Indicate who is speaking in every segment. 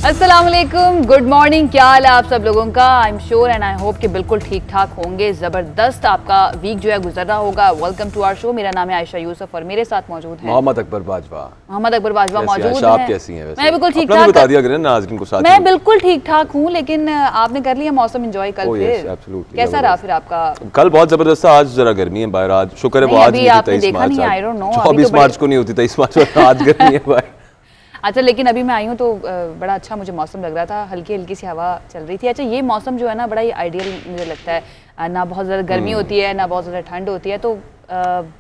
Speaker 1: अस्सलाम वालेकुम, good morning. क्या हाल है आप सब लोगों का? I am sure and I hope कि बिल्कुल ठीक ठाक होंगे। ज़बरदस्त आपका वीक जो है गुजर रहा होगा। Welcome to our show. मेरा नाम है आयशा यूसुफ और मेरे साथ मौजूद है
Speaker 2: मोहम्मद अकबर बाजवा।
Speaker 1: मौजूद
Speaker 2: आप
Speaker 1: हैं।
Speaker 2: कैसी हैं?
Speaker 1: मैं बिल्कुल ठीक
Speaker 2: ठाक बता दिया
Speaker 1: ठाक।
Speaker 2: करें नाज़रीन को साथ में।
Speaker 1: मैं बिल्कुल ठीक ठाक हूँ, लेकिन आपने कर लिया मौसम एंजॉय कल? फिर कैसा रहा फिर आपका?
Speaker 2: कल बहुत जबरदस्त था। आज जरा गर्मी है बाहर। आज शुक्र है वो आज नहीं थी 23 मार्च। 24 मार्च को नहीं होती 23 मार्च को। आज गर्मी है बाहर।
Speaker 1: अच्छा, लेकिन अभी मैं आई हूँ तो बड़ा अच्छा मुझे मौसम लग रहा था। हल्की हल्की सी हवा चल रही थी। अच्छा, ये मौसम जो है ना बड़ा ही आइडियल मुझे लगता है। ना बहुत ज़्यादा गर्मी होती है, ना बहुत ज़्यादा ठंड होती है। तो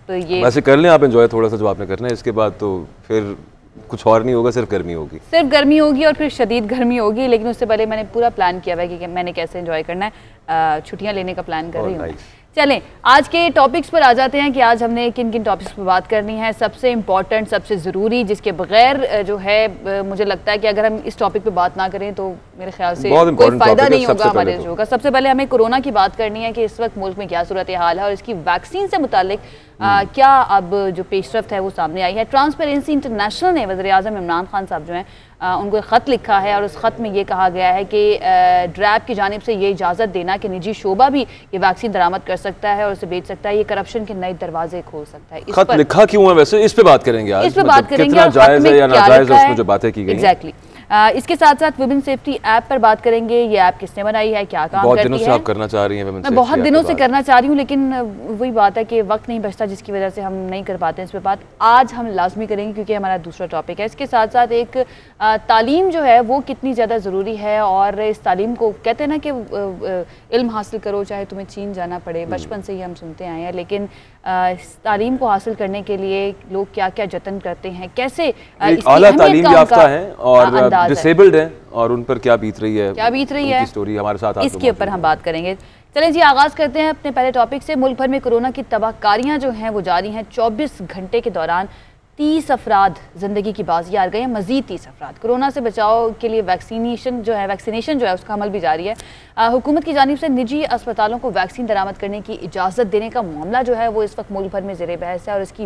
Speaker 1: ये
Speaker 2: वैसे कर लें आप एंजॉय थोड़ा सा जो आपने करना है। इसके बाद तो फिर कुछ और नहीं होगा, सिर्फ गर्मी होगी।
Speaker 1: सिर्फ गर्मी होगी और फिर शदीद गर्मी होगी। लेकिन उससे पहले मैंने पूरा प्लान किया हुआ है कि मैंने कैसे एंजॉय करना है। छुट्टियाँ लेने का प्लान कर रही हूँ। चलें, आज के टॉपिक्स पर आ जाते हैं कि आज हमने किन किन टॉपिक्स पर बात करनी है। सबसे इम्पॉर्टेंट, सबसे ज़रूरी, जिसके बगैर जो है मुझे लगता है कि अगर हम इस टॉपिक पे बात ना करें तो मेरे ख्याल से कोई फ़ायदा नहीं होगा हमारे शो का। सबसे पहले हमें कोरोना की बात करनी है कि इस वक्त मुल्क में क्या सूरत हाल है और इसकी वैक्सीन से मुतालिक क्या अब जो पेशरफ्त है वो सामने आई है। ट्रांसपेरेंसी इंटरनेशनल ने वज़ीर-ए-आज़म इमरान खान साहब जो हैं उनको एक ख़त लिखा है और उस ख़त में ये कहा गया है कि ड्रैब की जानिब से ये इजाज़त देना कि निजी शोबा भी ये वैक्सीन दरामद कर सकता है और उसे बेच सकता है, ये करप्शन के नए दरवाजे खोल सकता है।
Speaker 2: ख़त लिखा क्यों है वैसे? इस पे बात करेंगे आज।
Speaker 1: इस पे बात करेंगे।
Speaker 2: कितना जायज़ है या नाजायज़ है उसमें जो बातें की गई।
Speaker 1: एग्जैक्टली। इसके साथ साथ विमेन सेफ्टी ऐप पर बात करेंगे। ये ऐप किसने बनाई है, क्या काम करती है?
Speaker 2: बहुत दिनों से आप करना चाह रही हैं।
Speaker 1: मैं बहुत दिनों से करना चाह रही हूँ, लेकिन वही बात है कि वक्त नहीं बचता, जिसकी वजह से हम नहीं कर पाते हैं इस पर बात। आज हम लाजमी करेंगे क्योंकि हमारा दूसरा टॉपिक है। इसके साथ साथ एक तालीम जो है वो कितनी ज़्यादा ज़रूरी है और इस तालीम को कहते हैं ना कि इल्म हासिल करो चाहे तुम्हें चीन जाना पड़े। बचपन से ही हम सुनते आए हैं, लेकिन इस तालीम को हासिल करने के लिए लोग क्या क्या जतन करते हैं, कैसे
Speaker 2: आला तालीम याफ्ता हैं और डिसेबल्ड हैं और उन पर क्या बीत रही है स्टोरी हमारे साथ,
Speaker 1: इसके ऊपर हम बात करेंगे। चलें जी, आगाज़ करते हैं अपने पहले टॉपिक से। मुल्क भर में कोरोना की तबाहकारियाँ जो हैं वो जारी हैं। 24 घंटे के दौरान 30 अफराद ज़िंदगी की बाजी हार गए हैं। मज़ीद 30 अफराद। कोरोना से बचाव के लिए वैक्सीनेशन जो है उसका अमल भी जारी है। हुकूमत की जानिब से निजी अस्पतालों को वैक्सीन दरामद करने की इजाज़त देने का मामला जो है वो इस वक्त मुल्क भर में ज़ेरे बहस है और इसकी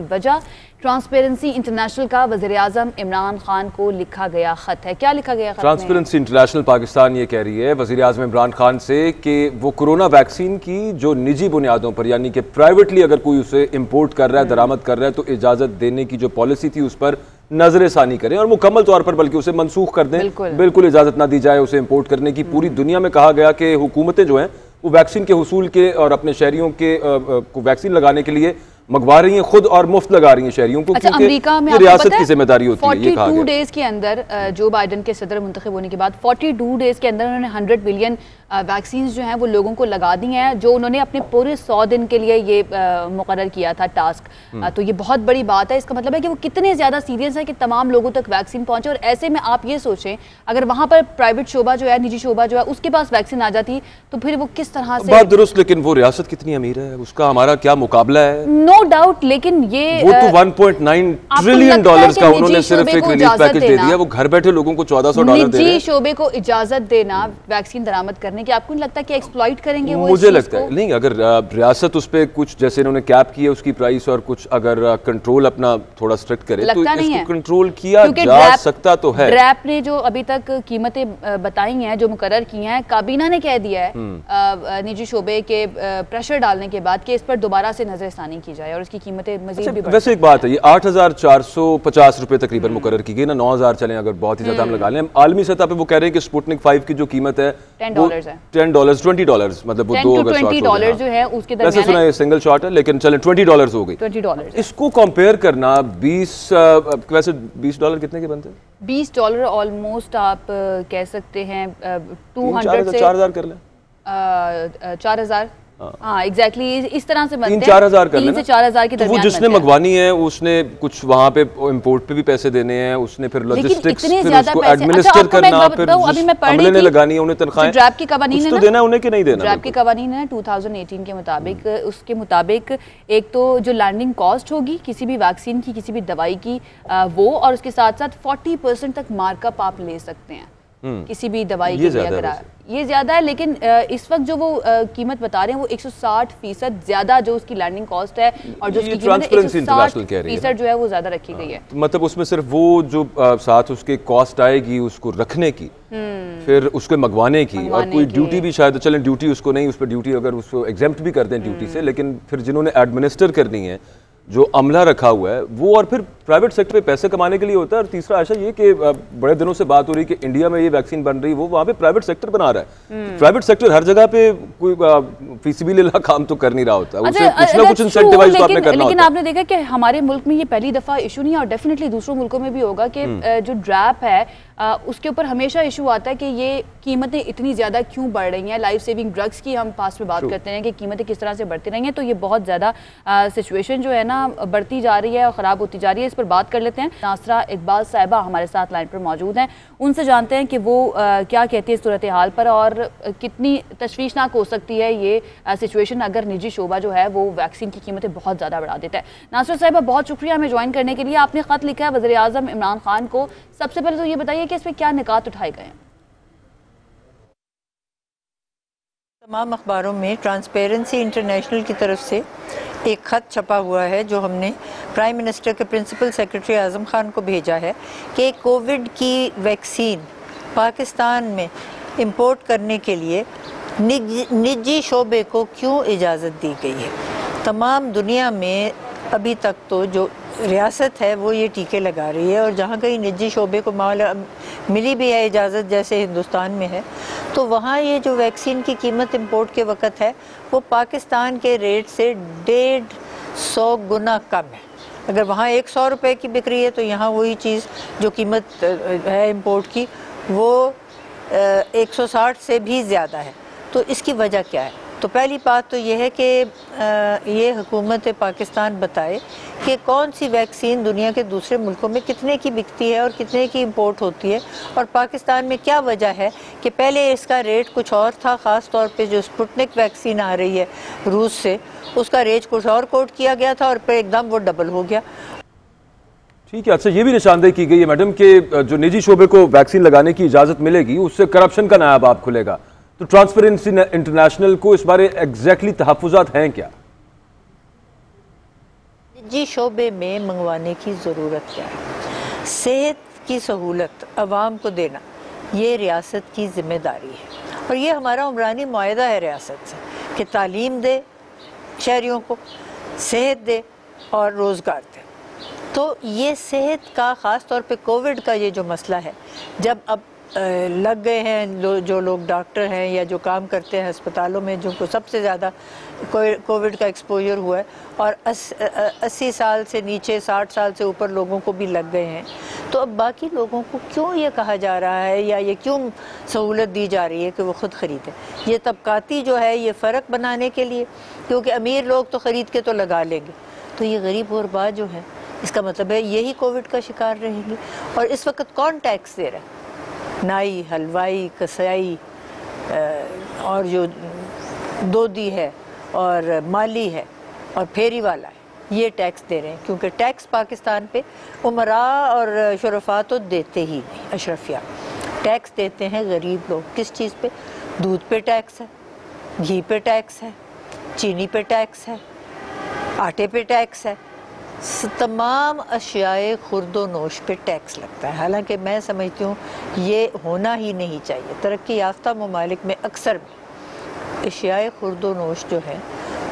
Speaker 1: वजह ट्रांसपेरेंसी इंटरनेशनल का वज़ीर-ए-आज़म इमरान खान को लिखा गया ख़त है। क्या लिखा गया?
Speaker 2: ट्रांसपेरेंसी इंटरनेशनल पाकिस्तान ये कह रही है वज़ीर-ए-आज़म इमरान खान से कि वो कोरोना वैक्सीन की जो निजी बुनियादों पर यानी कि प्राइवेटली अगर कोई उसे इम्पोर्ट कर रहा है, दरामद कर रहा है, तो इजाज़त देने की जो पॉलिसी थी उस पर नजरसानी करें और मुकम्मल तौर पर बल्कि उसे मनसूख कर दें। बिल्कुल इजाज़त ना दी जाए उसे इम्पोर्ट करने की। पूरी दुनिया में कहा गया कि हुकूमतें जो हैं वो वैक्सीन के हुसूल के और अपने शहरियों के को वैक्सीन लगाने के लिए मंगवा रही हैं खुद और मुफ्त लगा रही हैं शहरियों को।
Speaker 1: अच्छा, अमेरिका में
Speaker 2: रियासत की जिम्मेदारी होती है।
Speaker 1: 42 डेज के अंदर जो बाइडन के सदर मुंतखब होने के बाद 42 डेज के अंदर उन्होंने 100 मिलियन वैक्सीन जो हैं वो लोगों को लगा दी हैं, जो उन्होंने अपने पूरे 100 दिन के लिए ये मुकर्रर किया था टास्क। तो ये बहुत बड़ी बात है। इसका मतलब है कि वो कितने ज़्यादा सीरियस है कि तमाम लोगों तक वैक्सीन पहुंचे। और ऐसे में आप ये सोचें, अगर वहाँ पर प्राइवेट शोबा जो है, निजी शोबा जो है, उसके पास वैक्सीन आ जाती तो फिर वो किस तरह से।
Speaker 2: बात दुरुस्त, लेकिन वो रियासत कितनी अमीर है, उसका हमारा क्या मुकाबला है?
Speaker 1: नो डाउट, लेकिन ये
Speaker 2: वो तो $1.9 ट्रिलियन का उन्होंने सिर्फ एक रिलीफ पैकेज दे दिया। वो घर बैठे लोगों को $1400 दे रहे हैं।
Speaker 1: निजी शोबे को इजाजत देना वैक्सीन दरामद करने की, आपको नहीं लगता कि एक्सप्लॉइट करेंगे वो?
Speaker 2: मुझे लगता है नहीं। अगर रियासत उस पर कुछ जैसे इन्होंने कैप की है उसकी प्राइस और कुछ अगर कंट्रोल अपना थोड़ा स्ट्रिक्ट करे तो इसको कंट्रोल किया जा सकता तो है।
Speaker 1: ड्रैप ने जो अभी तक कीमतें बताई हैं, जो मुकर्रर की हैं, काबीना ने कह दिया है निजी शोबे के प्रेशर डालने के बाद कि इस पर दोबारा से नजरसानी की जाए और इसकी कीमतें मजीद भी बढ़।
Speaker 2: वैसे एक बात है, ये 8,450 रुपए तकरीबन मुकर्रर की गई ना, 9,000 चलें अगर बहुत ही ज्यादा हम लगा लें। आलमी सतह पे वो कह रहे हैं कि स्पुतनिक 5 की जो कीमत है
Speaker 1: $10 है।
Speaker 2: $20 मतलब वो
Speaker 1: $20 जो है उसके दरमियान।
Speaker 2: वैसे सुना है सिंगल शॉट है, लेकिन चलें $20 हो गई।
Speaker 1: $20
Speaker 2: इसको कंपेयर करना 20 वैसे $20 कितने के बनते हैं?
Speaker 1: $20 ऑलमोस्ट आप कह सकते हैं 200 से
Speaker 2: 4,000 कर लें।
Speaker 1: 4,000 हाँ एग्जैक्टली इस तरह से बनते हैं।
Speaker 2: 3-4,000 कर
Speaker 1: 3 से 4,000 के दरमियान।
Speaker 2: वो जिसने मंगवानी है उसने कुछ वहाँ पे इंपोर्ट पे भी पैसे देने हैं, उसने फिर लॉजिस्टिक्स फिर उसको एडमिनिस्टर करना, फिर अमले लगानी है, उन्हें तनख्वाहें
Speaker 1: ड्रैप की कवानीन
Speaker 2: तो देना उन्हें कि नहीं देना।
Speaker 1: ड्रैप की कवानीन है 2018 के मुताबिक। उसके मुताबिक एक तो जो लैंडिंग कॉस्ट होगी किसी भी वैक्सीन की, किसी भी दवाई की, वो, और उसके साथ साथ 40% तक मार्कअप आप ले सकते हैं। किसी भी दवाई के लिए अगर ये ज्यादा है, लेकिन इस वक्त जो वो कीमत बता रहे हैं वो 160% ज्यादा जो उसकी लैंडिंग कॉस्ट है और जो उसकी कीमत है 160% जो है वो ज्यादा रखी गई है।
Speaker 2: मतलब उसमें सिर्फ वो जो साथ उसके कॉस्ट आएगी उसको रखने की, फिर उसको मंगवाने की और कोई ड्यूटी भी शायद चलें, ड्यूटी उसको नहीं, उस पर ड्यूटी अगर उसको एग्जेम्प्ट भी कर दें ड्यूटी से, लेकिन फिर जिन्होंने एडमिनिस्टर करनी है जो अमला रखा हुआ है वो, और फिर प्राइवेट सेक्टर पे पैसे कमाने के लिए होता है। और तीसरा आशा ये कि बड़े दिनों से बात हो रही है कि इंडिया में ये वैक्सीन बन रही है, वो वहाँ पे प्राइवेट सेक्टर बना रहा है। प्राइवेट सेक्टर हर जगह पे कोई फीसिबिलिटी काम तो कर नहीं रहा होता, उसे कुछ ना कुछ इंसेंटिवाइज तो आपने करना होता है।
Speaker 1: लेकिन आपने देखा कि हमारे मुल्क में ये पहली दफा इशू नहीं है और डेफिनेटली दूसरों मुल्कों में भी होगा कि जो ड्रैप है उसके ऊपर हमेशा इशू आता है कि ये कीमतें इतनी ज़्यादा क्यों बढ़ रही हैं। लाइफ सेविंग ड्रग्स की हम पास में बात करते हैं कि कीमतें किस तरह से बढ़ती रही हैं, तो ये बहुत ज़्यादा सिचुएशन जो है ना बढ़ती जा रही है और ख़राब होती जा रही है। इस पर बात कर लेते हैं। नासरा इकबाल साहिबा हमारे साथ लाइन पर मौजूद हैं, उनसे जानते हैं कि वो क्या कहती है सूरत हाल पर और कितनी तशवीशनाक हो सकती है ये सिचुएशन अगर निजी शोबा जो है वो वैक्सीन की कीमतें बहुत ज़्यादा बढ़ा देता है। नासरा साहिबा बहुत शुक्रिया हमें ज्वाइन करने के लिए। आपने ख़त लिखा है वज़ीर आज़म इमरान खान को, सबसे पहले तो ये बताइए कि इसमें क्या निकात उठाए गए हैं?
Speaker 3: तमाम अखबारों में ट्रांसपेरेंसी इंटरनेशनल की तरफ से एक ख़त छपा हुआ है जो हमने प्राइम मिनिस्टर के प्रिंसिपल सेक्रेटरी आज़म खान को भेजा है कि कोविड की वैक्सीन पाकिस्तान में इंपोर्ट करने के लिए निजी शोबे को क्यों इजाज़त दी गई है। तमाम दुनिया में अभी तक तो जो रियासत है वो ये टीके लगा रही है और जहाँ कहीं निजी शोबे को मिली भी है इजाज़त, जैसे हिंदुस्तान में है, तो वहाँ ये जो वैक्सीन की कीमत इंपोर्ट के वक़्त है वो पाकिस्तान के रेट से 150 गुना कम है। अगर वहाँ 100 रुपये की बिक रही है तो यहाँ वही चीज़ जो कीमत है इंपोर्ट की वो 160 से भी ज़्यादा है। तो इसकी वजह क्या है? तो पहली बात तो ये है कि ये हुकूमत पाकिस्तान बताए कि कौन सी वैक्सीन दुनिया के दूसरे मुल्कों में कितने की बिकती है और कितने की इंपोर्ट होती है और पाकिस्तान में क्या वजह है कि पहले इसका रेट कुछ और था, ख़ास तौर पे जो स्पुतनिक वैक्सीन आ रही है रूस से, उसका रेट कुछ और कोट किया गया था और फिर एकदम वो डबल हो गया।
Speaker 2: ठीक है। अच्छा, ये भी निशानदेही की गई है मैडम कि जो निजी शोबे को वैक्सीन लगाने की इजाज़त मिलेगी उससे करप्शन का नया बाब खुलेगा, तो ट्रांसपेरेंसी इंटरनेशनल को इस बारे एग्जैक्टली तहफ़्फ़ुज़ात हैं क्या?
Speaker 3: निजी शोबे में मंगवाने की ज़रूरत क्या है? सेहत की सहूलत आवाम को देना ये रियासत की ज़िम्मेदारी है और ये हमारा उमरानी मुआहदा है रियासत से कि तालीम दे शहरियों को, सेहत दे और रोज़गार दे। तो ये सेहत का ख़ास तौर पे कोविड का ये जो मसला है, जब अब लग गए हैं जो लोग डॉक्टर हैं या जो काम करते हैं अस्पतालों में, जिनको सबसे ज़्यादा कोविड का एक्सपोजर हुआ है और 80 साल से नीचे 60 साल से ऊपर लोगों को भी लग गए हैं, तो अब बाकी लोगों को क्यों ये कहा जा रहा है या ये क्यों सहूलत दी जा रही है कि वो ख़ुद ख़रीदें? ये तबकाती जो है ये फ़र्क बनाने के लिए, क्योंकि अमीर लोग तो ख़रीद के तो लगा लेंगे, तो ये गरीब गुरबा जो है इसका मतलब है यही कोविड का शिकार रहेंगे। और इस वक्त कौन टैक्स दे रहा है? नाई, हलवाई, कसाई और जो दोदी है और माली है और फेरी वाला है, ये टैक्स दे रहे हैं, क्योंकि टैक्स पाकिस्तान पे उमरा और शुरफा तो देते ही नहीं, अशरफिया टैक्स देते हैं गरीब लोग। किस चीज़ पे? दूध पे टैक्स है, घी पे टैक्स है, चीनी पे टैक्स है, आटे पे टैक्स है, तमाम अशियाए खुर्दो नोश पे टैक्स लगता है। हालांकि मैं समझती हूँ ये होना ही नहीं चाहिए। तरक्की याफ्ता ममालिक में अक्सर अशियाए खुर्दो नोश जो है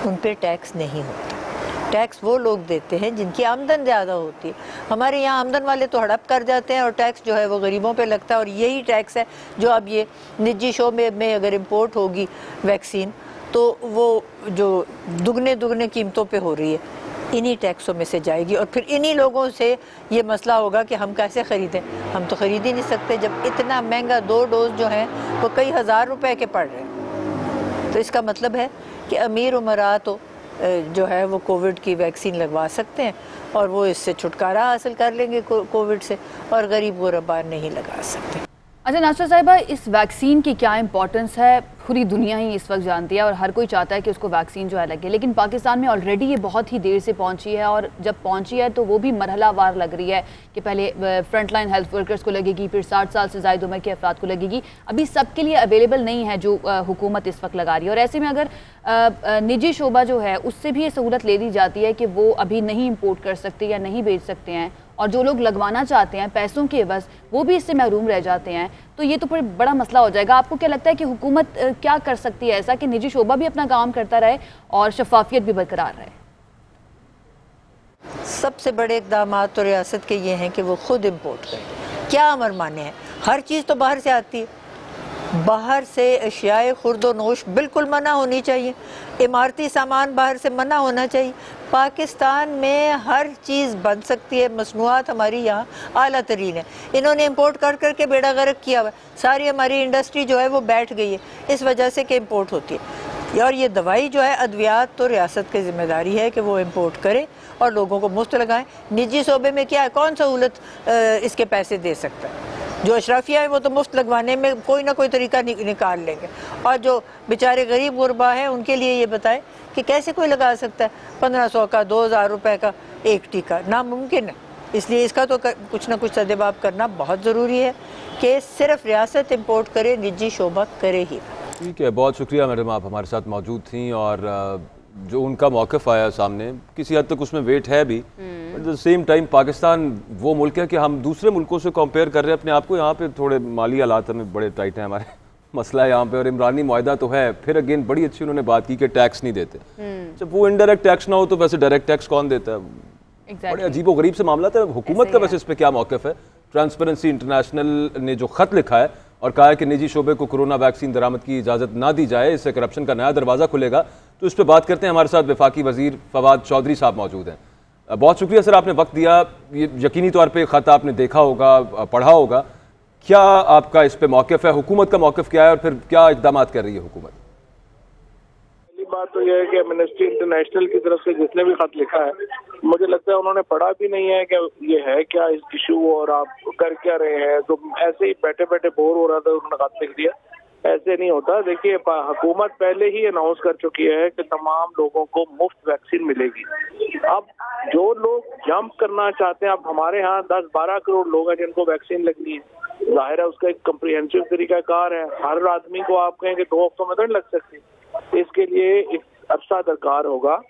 Speaker 3: उन पे टैक्स नहीं होता। टैक्स वो लोग देते हैं जिनकी आमदन ज़्यादा होती है। हमारे यहाँ आमदन वाले तो हड़प कर जाते हैं और टैक्स जो है वो गरीबों पे लगता है। और यही टैक्स है जो अब ये निजी शोबे में अगर इम्पोर्ट होगी वैक्सीन तो वो जो दुगने कीमतों पे हो रही है, इन्हीं टैक्सों में से जाएगी और फिर इन्हीं लोगों से ये मसला होगा कि हम कैसे ख़रीदें। हम तो ख़रीद ही नहीं सकते जब इतना महंगा 2 डोज जो हैं वो कई हज़ार रुपए के पड़ रहे हैं। तो इसका मतलब है कि अमीर उमरा तो जो है वो कोविड की वैक्सीन लगवा सकते हैं और वो इससे छुटकारा हासिल कर लेंगे कोविड से, और गरीब गुरबा नहीं लगा सकते।
Speaker 1: अच्छा नासरा साहिबा, इस वैक्सीन की क्या इंपॉर्टेंस है पूरी दुनिया ही इस वक्त जानती है और हर कोई चाहता है कि उसको वैक्सीन जो है लगे, लेकिन पाकिस्तान में ऑलरेडी ये बहुत ही देर से पहुंची है और जब पहुंची है तो वो भी मरहलावार लग रही है कि पहले फ्रंट लाइन हेल्थ वर्कर्स को लगेगी, फिर 60 साल से ज़ायद उम्र के अफराद को लगेगी। अभी सबके लिए अवेलेबल नहीं है जो हुकूमत इस वक्त लगा रही है। और ऐसे में अगर निजी शोबा जो है उससे भी ये सहूलत ले दी जाती है कि वो अभी नहीं इम्पोर्ट कर सकते या नहीं बेच सकते हैं, और जो लोग लगवाना चाहते हैं पैसों के एवज वो भी इससे महरूम रह जाते हैं, तो ये तो फिर बड़ा मसला हो जाएगा। आपको क्या लगता है कि हुकूमत क्या कर सकती है ऐसा कि निजी शोबा भी अपना काम करता रहे और शफाफियत भी बरकरार रहे?
Speaker 3: सबसे बड़े इक़दाम तो रियासत के ये हैं कि वो खुद इम्पोर्ट करें। क्या अमर माने हैं? हर चीज़ तो बाहर से आती है, बाहर से अशियाए खुर्दो नोश बिल्कुल मना होनी चाहिए, इमारती सामान बाहर से मना होना चाहिए। पाकिस्तान में हर चीज़ बन सकती है, मसनूआत हमारी यहाँ आला तरीन है। इन्होंने इंपोर्ट कर करके बेड़ा गर्क किया हुआ, सारी हमारी इंडस्ट्री जो है वो बैठ गई है इस वजह से कि इम्पोर्ट होती है। और ये दवाई जो है अद्वियात तो रियासत की ज़िम्मेदारी है कि वो इम्पोर्ट करे और लोगों को मुफ्त लगाएं। निजी शोबे में क्या है, कौन सहूलत इसके पैसे दे सकता है? जो अशराफिया है वो तो मुफ्त लगवाने में कोई ना कोई तरीका निकाल लेंगे, और जो बेचारे गरीब गुरबा हैं उनके लिए ये बताएं कि कैसे कोई लगा सकता है 1500 का 2000 रुपए का एक टीका? नामुमकिन है। इसलिए इसका तो कुछ ना कुछ सदेबाब करना बहुत ज़रूरी है कि सिर्फ रियासत इम्पोर्ट करे, निजी शोबा करे ही।
Speaker 2: ठीक है, बहुत शुक्रिया मैडम, आप हमारे साथ मौजूद थी और जो उनका मौक़िफ़ आया सामने किसी हद तक उसमें वेट है भी। At the same time Pakistan वो मुल्क है कि हम दूसरे मुल्कों से कंपेयर कर रहे हैं अपने आप को। यहाँ पे थोड़े माली हालात हमें बड़े टाइट हैं, हमारे मसला है यहाँ पे, और इमरानी मुआहदा तो है। फिर अगेन बड़ी अच्छी उन्होंने बात की कि टैक्स नहीं देते। जब वो इनडायरेक्ट टैक्स ना हो तो वैसे डायरेक्ट टैक्स कौन देता है? बड़े अजीबो गरीब से मामला था। हुकूमत का वैसे इस पर क्या मौक़िफ़ है? ट्रांसपेरेंसी इंटरनेशनल ने जो ख़त लिखा है और कहा है कि निजी शोबे को कोरोना वैक्सीन दरामद की इजाज़त ना दी जाए, इससे करप्शन का नया दरवाज़ा खुलेगा। तो इस पर बात करते हैं। हमारे साथ वफाकी वज़ीर फवाद चौधरी साहब मौजूद हैं। बहुत शुक्रिया सर, आपने वक्त दिया। ये यकीनी तौर पे ख़त आपने देखा होगा, पढ़ा होगा, क्या आपका इस पे मौक़िफ़ है? हुकूमत का मौक़िफ़ क्या है और फिर क्या इक़दाम कर रही है हुकूमत?
Speaker 4: पहली बात तो यह है कि एमनेस्टी इंटरनेशनल की तरफ से जिसने भी खत लिखा है, मुझे लगता है उन्होंने पढ़ा भी नहीं है कि ये है क्या इस इशू और आप कर क्या रहे हैं। तो ऐसे ही बैठे बैठे बोर हो रहा था, उन्होंने खत लिख दिया। ऐसे नहीं होता। देखिए, हुकूमत पहले ही अनाउंस कर चुकी है कि तमाम लोगों को मुफ्त वैक्सीन मिलेगी। अब जो लोग जंप करना चाहते हैं, अब हमारे यहाँ 10-12 करोड़ लोग हैं जिनको वैक्सीन लगनी है। जाहिर है उसका एक कम्प्रिहेंसिव तरीकाकार है। हर आदमी को आप कहेंगे 2 हफ्तों में तो नहीं लग सकती, इसके लिए एक अरसा दरकार होगा।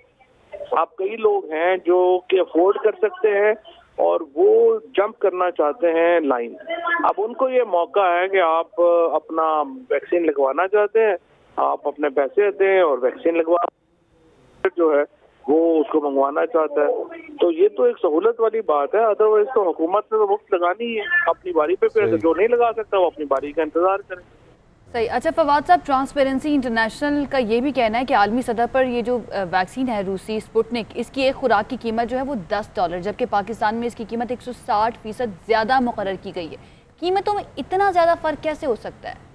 Speaker 4: आप कई लोग हैं जो कि अफोर्ड कर सकते हैं और वो जंप करना चाहते हैं लाइन। अब उनको ये मौका है कि आप अपना वैक्सीन लगवाना चाहते हैं, आप अपने पैसे दें और वैक्सीन लगवा, जो है वो उसको मंगवाना चाहता है। तो ये तो एक सहूलत वाली बात है। अदरवाइज तो हुकूमत ने तो मुफ्त लगानी है अपनी बारी पे, फिर जो नहीं लगा सकता वो अपनी बारी का इंतजार करें।
Speaker 1: सही। अच्छा फवाद साहब, ट्रांसपेरेंसी इंटरनेशनल का ये भी कहना है कि आलमी सतह पर ये जो वैक्सीन है रूसी स्पुतनिक, इसकी एक खुराक की कीमत जो है वो $10, जबकि पाकिस्तान में इसकी कीमत 160% ज़्यादा मुकर्रर की गई है। कीमतों में इतना ज़्यादा फ़र्क कैसे हो सकता है?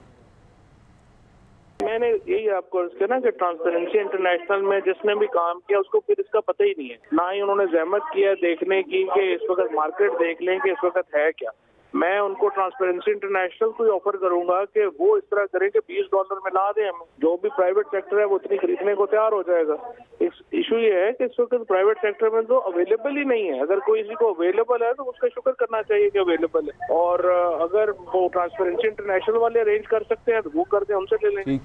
Speaker 4: मैंने यही आपको अर्ज किया ना कि ट्रांसपेरेंसी इंटरनेशनल में जिसने भी काम किया उसको फिर इसका पता ही नहीं है, ना ही उन्होंने जहमत किया देखने की कि इस वक्त मार्केट देख लें कि इस वक्त है क्या। मैं उनको ट्रांसपेरेंसी इंटरनेशनल को ऑफर करूंगा कि वो इस तरह करें कि $20 में ला दें। हम जो भी प्राइवेट सेक्टर है वो उतनी खरीदने को तैयार हो जाएगा। इस इशू ये है कि इस वक्त प्राइवेट सेक्टर में तो अवेलेबल ही नहीं है। अगर कोई किसी को अवेलेबल है तो उसका शुक्र करना चाहिए कि अवेलेबल है, और अगर वो ट्रांसपेरेंसी इंटरनेशनल वाले अरेंज कर सकते हैं तो वो कर दें, हमसे ले लें।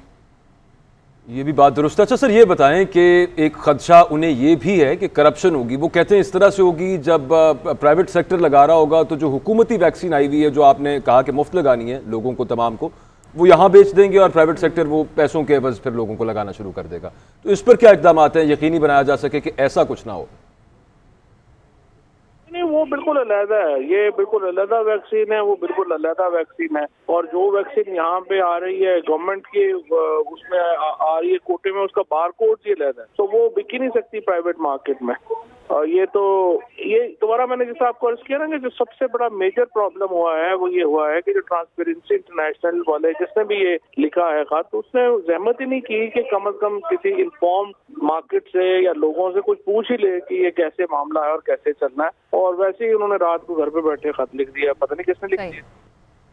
Speaker 2: ये भी बात दुरुस्त है। अच्छा सर, ये बताएं कि एक खदशा उन्हें ये भी है कि करप्शन होगी। वो कहते हैं इस तरह से होगी जब प्राइवेट सेक्टर लगा रहा होगा तो जो हुकूमती वैक्सीन आई हुई है, जो आपने कहा कि मुफ्त लगानी है लोगों को तमाम को, वो यहाँ बेच देंगे और प्राइवेट सेक्टर वो पैसों के एवज फिर लोगों को लगाना शुरू कर देगा। तो इस पर क्या इक़दाम हैं यकीनी बनाया जा सके कि ऐसा कुछ ना हो?
Speaker 4: नहीं, वो बिल्कुल अलग है। ये बिल्कुल अलग वैक्सीन है, वो बिल्कुल अलग वैक्सीन है। और जो वैक्सीन यहाँ पे आ रही है गवर्नमेंट की, उसमें आ रही है कोटे में, उसका बार कोड ये अलग है, तो वो बिक ही नहीं सकती प्राइवेट मार्केट में। ये दोबारा मैंने जैसा आपको अर्ज किया ना कि जो सबसे बड़ा मेजर प्रॉब्लम हुआ है वो ये हुआ है कि जो ट्रांसपेरेंसी इंटरनेशनल वाले जिसने भी ये लिखा है खत, उसने जहमत ही नहीं की कि कम अज कम किसी इन्फॉर्म मार्केट से या लोगों से कुछ पूछ ही ले कि ये कैसे मामला है और कैसे चलना है। और वैसे ही उन्होंने रात को घर पे बैठे खत लिख दिया, पता नहीं किसने लिख दिया।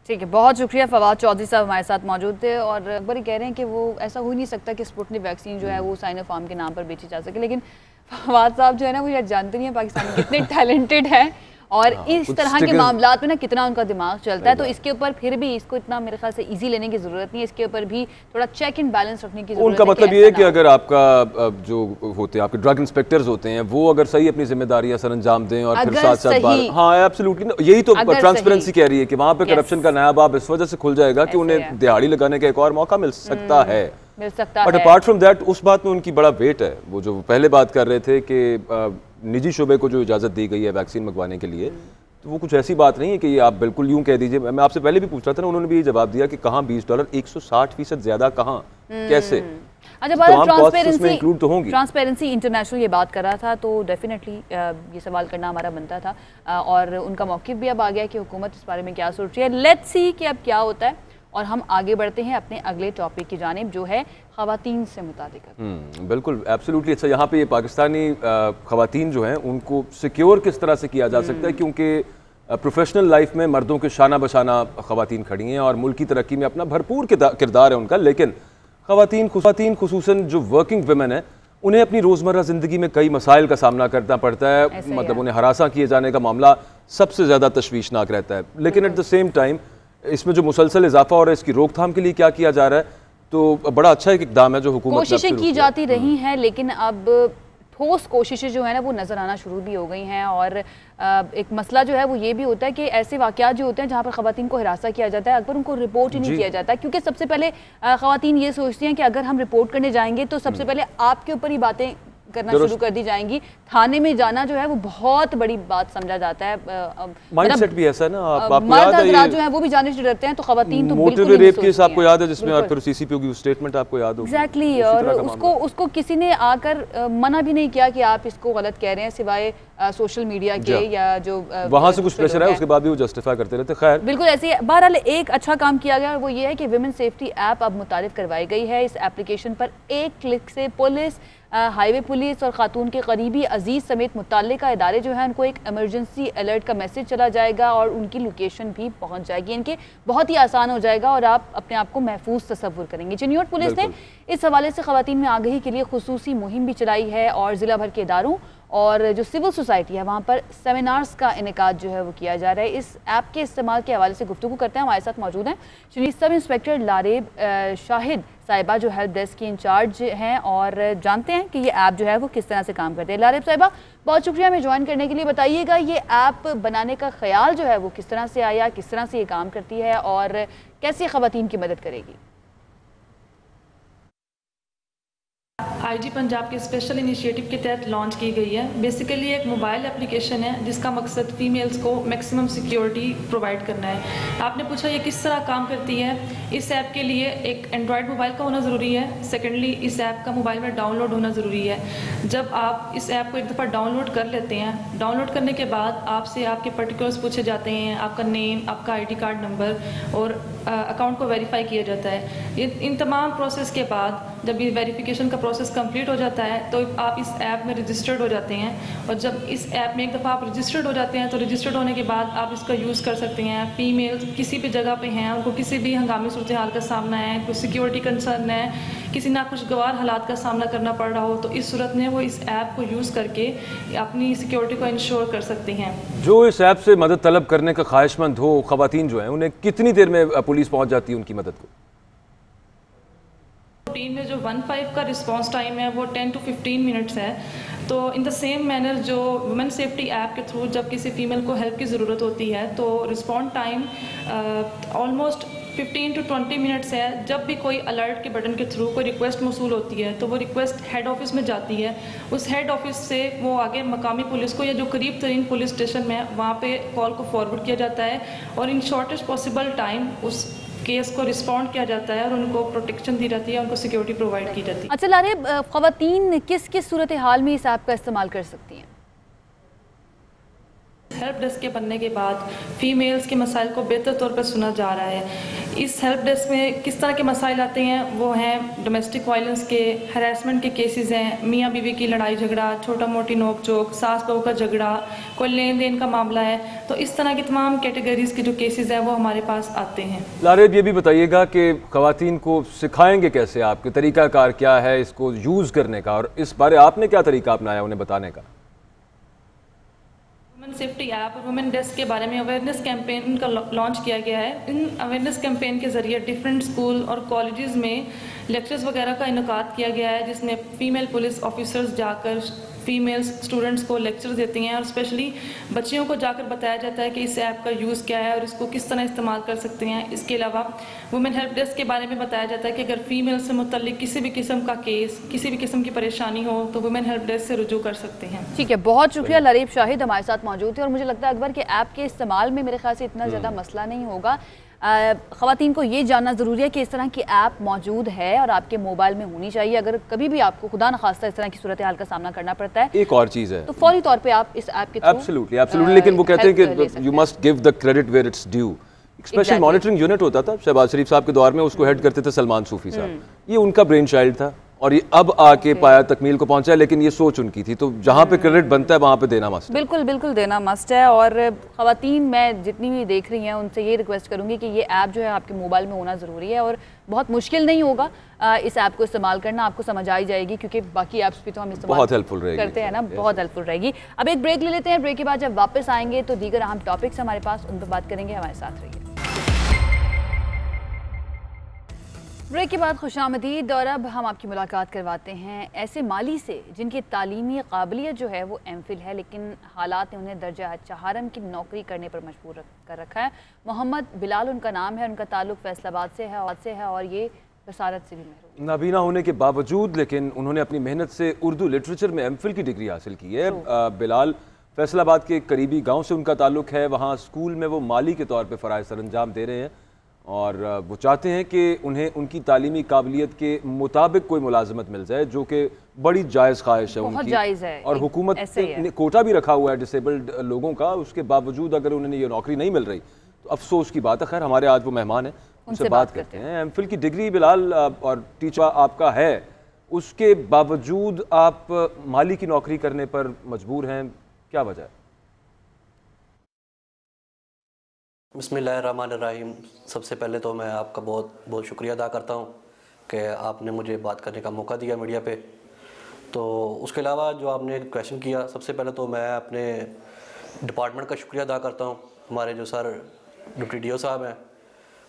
Speaker 1: ठीक है, बहुत शुक्रिया। फवाद चौधरी साहब हमारे साथ मौजूद थे और अकबर कह रहे हैं कि वो ऐसा हो नहीं सकता कि स्पुतनिक वैक्सीन जो है वो साइनोफार्म के नाम पर बेची जा सके, लेकिन फवाद साहब जो है ना वो शायद जानते नहीं है पाकिस्तान में कितने टैलेंटेड है और इस तरह के मामलात में ना कितना उनका दिमाग चलता है। तो इसके ऊपर फिर भी इसको इतना मेरे ख्याल से इजी लेने की जरूरत नहीं है, इसके ऊपर भी थोड़ा चेक एंड बैलेंस रखने की जरूरत है।
Speaker 2: उनका मतलब ये है कि अगर आपका जो होते हैं आपके ड्रग इंस्पेक्टर्स होते हैं वो अगर सही अपनी जिम्मेदारियां सर अंजाम दें और फिर साथ साथ हाँ एब्सोल्युटली यही तो ट्रांसपेरेंसी कह रही है कि वहाँ पे करप्शन का नया बाब इस वजह से खुल जाएगा कि उन्हें दिहाड़ी लगाने का एक और मौका मिल सकता है। बट अपार्ट फ्रॉम दैट उस बात में उनकी बड़ा वेट है। वो जो पहले बात कर रहे थे कि निजी शोबे को जो इजाज़त दी गई है वैक्सीन मंगवाने के लिए, तो वो कुछ ऐसी बात नहीं है कि ये आप बिल्कुल यूं कह दीजिए। मैं आपसे पहले भी पूछ रहा था ना, उन्होंने भी ये जवाब दिया कि कहाँ $20 160% ज़्यादा कहाँ कैसे।
Speaker 1: अच्छा, ट्रांसपेरेंसी इंटरनेशनल ये बात कर रहा था तो डेफिनेटली ये सवाल करना हमारा बनता था और उनका मौक़िफ़ भी अब आ गया कि हुकूमत इस बारे में क्या सोच रही है। लेट्स सी कि अब क्या होता है और हम आगे बढ़ते हैं अपने अगले टॉपिक की जानिब जो है ख़वातीन से मुताल्लिक़।
Speaker 2: बिल्कुल एब्सोल्युटली। अच्छा, यहाँ पे ये पाकिस्तानी ख़वातीन जो हैं उनको सिक्योर किस तरह से किया जा सकता है, क्योंकि प्रोफेशनल लाइफ में मर्दों के शाना बशाना ख़वातीन खड़ी हैं और मुल्क की तरक्की में अपना भरपूर किरदार है उनका, लेकिन ख़वातीन खुसूसन जो वर्किंग वुमेन है उन्हें अपनी रोज़मर्रा ज़िंदगी में कई मसाइल का सामना करना पड़ता है। मतलब उन्हें हरासा किए जाने का मामला सबसे ज़्यादा तशवीशनाक रहता है। लेकिन एट द सेम टाइम इसमें जो मुसलसल इजाफा हो रहा है इसकी रोकथाम के लिए क्या किया जा रहा है, तो बड़ा अच्छा एक इक़दाम है जो हुकूमत
Speaker 1: कोशिशें की जाती रही हैं, लेकिन अब ठोस कोशिशें जो है ना वो नज़र आना शुरू भी हो गई हैं। और एक मसला जो है वो ये भी होता है कि ऐसे वाक़यात जो होते हैं जहाँ पर ख़वातीन को हिरासा किया जाता है अकबर उनको रिपोर्ट ही नहीं किया जाता, क्योंकि सबसे पहले ख़वातीन ये सोचती हैं कि अगर हम रिपोर्ट करने जाएंगे तो सबसे पहले आपके ऊपर ही बातें करना शुरू कर दी जाएंगी। थाने में जाना जो है वो बहुत बड़ी बात समझा जाता है।
Speaker 2: माइंडसेट भी ऐसा है ना,
Speaker 1: मर्द हज़रात जो है वो भी जाने से डरते हैं, तो ख़वातीन तो बिल्कुल नहीं
Speaker 2: रेप केस आपको याद है जिसमें और फिर सीसीपी की स्टेटमेंट आपको याद होगी।
Speaker 1: एग्जैक्टली, और उसको किसी ने आकर मना भी नहीं किया कि आप इसको गलत कह रहे हैं, सिवाय सोशल मीडिया के या जो
Speaker 2: वहाँ से कुछ प्रेशर है उसके बाद भी वो जस्टिफाई करते रहते। खैर
Speaker 1: बिल्कुल ऐसे ही। बहरहाल एक अच्छा काम किया गया और वो ये है कि विमेन सेफ्टी ऐप अब मुतारिफ करवाई गई है। इस एप्लीकेशन पर एक क्लिक से पुलिस, हाईवे पुलिस और खातून के करीबी अजीज समेत मुतल्लिका इदारे जो है उनको एक इमरजेंसी अलर्ट का मैसेज चला जाएगा और उनकी लोकेशन भी पहुंच जाएगी। इनके बहुत ही आसान हो जाएगा और आप अपने आप को महफूज तस्वुर करेंगे। चिन्योट पुलिस ने इस हवाले से ख़वातीन में आगाही के लिए खुसूसी मुहिम भी चलाई है और ज़िला भर के इदारों और जो सिविल सोसाइटी है वहाँ पर सेमिनार्स का इनेकाद जो है वो किया जा रहा है। इस ऐप के इस्तेमाल के हवाले से गुफ्तगू करते हैं। हमारे साथ मौजूद हैं शरीफ सब इंस्पेक्टर लारेब शाहिद साहिबा जो हेल्प डेस्क की इंचार्ज हैं और जानते हैं कि ये ऐप जो है वो किस तरह से काम करते हैं। लारेब साहिबा, बहुत शुक्रिया हमें ज्वाइन करने के लिए। बताइएगा ये ऐप बनाने का ख्याल जो है वो किस तरह से आया, किस तरह से ये काम करती है और कैसे ख़वातीन की मदद करेगी?
Speaker 5: आईजी पंजाब के स्पेशल इनिशिएटिव के तहत लॉन्च की गई है। बेसिकली एक मोबाइल एप्लीकेशन है जिसका मकसद फ़ीमेल्स को मैक्सिमम सिक्योरिटी प्रोवाइड करना है। आपने पूछा ये किस तरह काम करती है। इस ऐप के लिए एक एंड्रॉयड मोबाइल का होना ज़रूरी है। सेकेंडली इस ऐप का मोबाइल में डाउनलोड होना ज़रूरी है। जब आप इस ऐप को एक दफ़ा डाउनलोड कर लेते हैं, डाउनलोड करने के बाद आपसे आपके पर्टिकुलर्स पूछे जाते हैं, आपका नेम, आपका आईडी कार्ड नंबर और अकाउंट को वेरीफाई किया जाता है। इन तमाम प्रोसेस के बाद जब ये वेरिफिकेशन का प्रोसेस कंप्लीट हो जाता है तो आप इस ऐप में रजिस्टर्ड हो जाते हैं और जब इस ऐप में एक दफ़ा आप रजिस्टर्ड हो जाते हैं तो रजिस्टर्ड होने के बाद आप इसका यूज़ कर सकते हैं। फीमेल्स किसी भी जगह पे हैं, उनको किसी भी हंगामी सूरत हाल का सामना है, कोई सिक्योरिटी कंसर्न है, किसी नाखुशगवार हालात का सामना करना पड़ रहा हो, तो इस सूरत में वो इस ऐप को यूज़ करके अपनी सिक्योरिटी को इंश्योर कर सकते हैं।
Speaker 2: जो इस ऐप से मदद तलब करने का ख्वाहिशमंद हो ख़वातीन जो हैं उन्हें कितनी देर में पुलिस पहुँच जाती है उनकी मदद को?
Speaker 5: रूटीन में जो 15 का रिस्पांस टाइम है वो 10 to 15 मिनट्स है। तो इन द सेम मैनर जो वुमेन सेफ्टी ऐप के थ्रू जब किसी फीमेल को हेल्प की ज़रूरत होती है तो respond time almost 15 to 20 minutes है। जब भी कोई अलर्ट के बटन के थ्रू कोई रिक्वेस्ट मौसूल होती है तो वो रिक्वेस्ट हेड ऑफिस में जाती है। उस हेड ऑफिस से वो आगे मकामी पुलिस को या जो करीब तरीन पुलिस स्टेशन में वहाँ पे कॉल को फॉरवर्ड किया जाता है और इन शॉर्टेस्ट पॉसिबल टाइम उस केस को रिस्पॉन्ड किया जाता है और उनको प्रोटेक्शन दी जाती है, उनको सिक्योरिटी प्रोवाइड की जाती है।
Speaker 1: अच्छा लारेब, ख़वातीन किस किस सूरत हाल में इस ऐप का इस्तेमाल कर सकती हैं?
Speaker 5: हेल्प डेस्क के बनने के बाद फ़ीमेल्स के मसाइल को बेहतर तौर पर सुना जा रहा है। इस हेल्प डेस्क में किस तरह के मसाइल आते हैं वो हैं डोमेस्टिक वायलेंस के, हरासमेंट के केसेस हैं, मियाँ बीवी की लड़ाई झगड़ा, छोटा मोटी नोक झोंक, सास बहू का झगड़ा, कोई लेन देन का मामला है। तो इस तरह की तमाम कैटेगरीज के जो केसेस हैं वो हमारे पास आते हैं।
Speaker 2: लारेब, ये भी बताइएगा कि ख़वातीन को सिखाएंगे कैसे, आपके तरीक़ाकार क्या है इसको यूज़ करने का, और इस बारे आपने क्या तरीका अपनाया उन्हें बताने का?
Speaker 5: वुमेन सेफ्टी ऐप और वुमेन डेस्क के बारे में अवेयरनेस कैंपेन का लॉन्च किया गया है। इन अवेयरनेस कैंपेन के ज़रिए डिफरेंट स्कूल और कॉलेजेस में लेक्चर्स वगैरह का इनकाद किया गया है, जिसमें फ़ीमेल पुलिस ऑफिसर्स जाकर फीमेल स्टूडेंट्स को लेक्चर्स देती हैं और स्पेशली बच्चियों को जाकर बताया जाता है कि इस ऐप का यूज़ क्या है और इसको किस तरह इस्तेमाल कर सकते हैं। इसके अलावा वुमेन हेल्प डेस्क के बारे में बताया जाता है कि अगर फीमेल से मुतल्लिक किसी भी किस्म का केस, किसी भी किस्म की परेशानी हो तो वुमेन हेल्प डेस्क से रुजू कर सकते हैं।
Speaker 1: ठीक है, बहुत शुक्रिया। लारेब शाहिद हमारे साथ मौजूद थे और मुझे लगता है अकबर के ऐप के इस्तेमाल में मेरे ख्याल से इतना ज़्यादा मसला नहीं होगा। ख़वातीन को ये जानना ज़रूरी है कि इस तरह की ऐप मौजूद है और आपके मोबाइल में होनी चाहिए। अगर कभी भी आपको खुदा न खास्ता इस तरह की सूरत हाल का सामना करना पड़ता है, एक और चीज़ है, तो फौरी तौर पे आप इस ऐप के थ्रू
Speaker 2: एब्सोल्युटली लेकिन वो कहते हैं कि you must give the credit where it's due. Special monitoring unit होता था शहबाज शरीफ साहब के दौर में, उसको हेड करते थे सलमान सूफी साहब, ये उनका ब्रेन चाइल्ड था और ये अब आके पाया तकमील को पहुंचा है, लेकिन ये सोच उनकी थी। तो जहाँ पे क्रेडिट बनता है वहाँ पे देना मस्ट है।
Speaker 1: बिल्कुल बिल्कुल देना मस्ट है। और ख़वातीन मैं जितनी भी देख रही हैं उनसे ये रिक्वेस्ट करूँगी कि ये ऐप जो है आपके मोबाइल में होना ज़रूरी है और बहुत मुश्किल नहीं होगा इस ऐप को इस्तेमाल करना, आपको समझ आई जाएगी क्योंकि बाकी ऐप्स भी तो हम इस्तेमाल
Speaker 2: बहुत हेल्पफुल
Speaker 1: करते हैं ना, बहुत हेल्पफुल रहेगी। अब एक ब्रेक ले लेते हैं, ब्रेक के बाद जब वापस आएंगे तो दीगर अहम टॉपिक्स हमारे पास, उन पर बात करेंगे। हमारे साथ रहिए। ब्रेक के बाद खुशामदीद। और अब हम आपकी मुलाकात करवाते हैं ऐसे माली से जिनकी तालीमी काबिलियत जो है वो एमफिल है, लेकिन हालात ने उन्हें दर्जा चहारम की नौकरी करने पर मजबूर कर रखा है। मोहम्मद बिलाल उनका नाम है, उनका ताल्लुक फैसलाबाद से है और ये बसारत से भी महरूम।
Speaker 2: नाबीना होने के बावजूद लेकिन उन्होंने अपनी मेहनत से उर्दू लिटरेचर में एमफिल की डिग्री हासिल की है। बिलाल फैसलाबाद के करीबी गाँव से उनका ताल्लुक है, वहाँ स्कूल में वो माली के तौर पर फ़राइज़ सरअंजाम दे रहे हैं और वो चाहते हैं कि उन्हें उनकी तालीमी काबिलियत के मुताबिक कोई मुलाजमत मिल जाए, जो कि बड़ी जायज़ ख्वाहिश है उनकी।
Speaker 1: जायज़ है।
Speaker 2: और हुकूमत ने कोटा भी रखा हुआ है डिसेबल्ड लोगों का, उसके बावजूद अगर उन्हें ये नौकरी नहीं मिल रही तो अफसोस की बात है। खैर हमारे आज वो मेहमान हैं, उनसे बात करते हैं। एमफिल की डिग्री बिलाल और टीचर आपका है, उसके बावजूद आप माली की नौकरी करने पर मजबूर हैं, क्या वजह है?
Speaker 6: बिस्मिल्लाहिर्रहमानिर्रहीम। सबसे पहले तो मैं आपका बहुत बहुत शुक्रिया अदा करता हूँ कि आपने मुझे बात करने का मौका दिया मीडिया पे। तो उसके अलावा जो आपने क्वेश्चन किया, सबसे पहले तो मैं अपने डिपार्टमेंट का शुक्रिया अदा करता हूँ। हमारे जो सर डिप्टी डी ओ साहब हैं,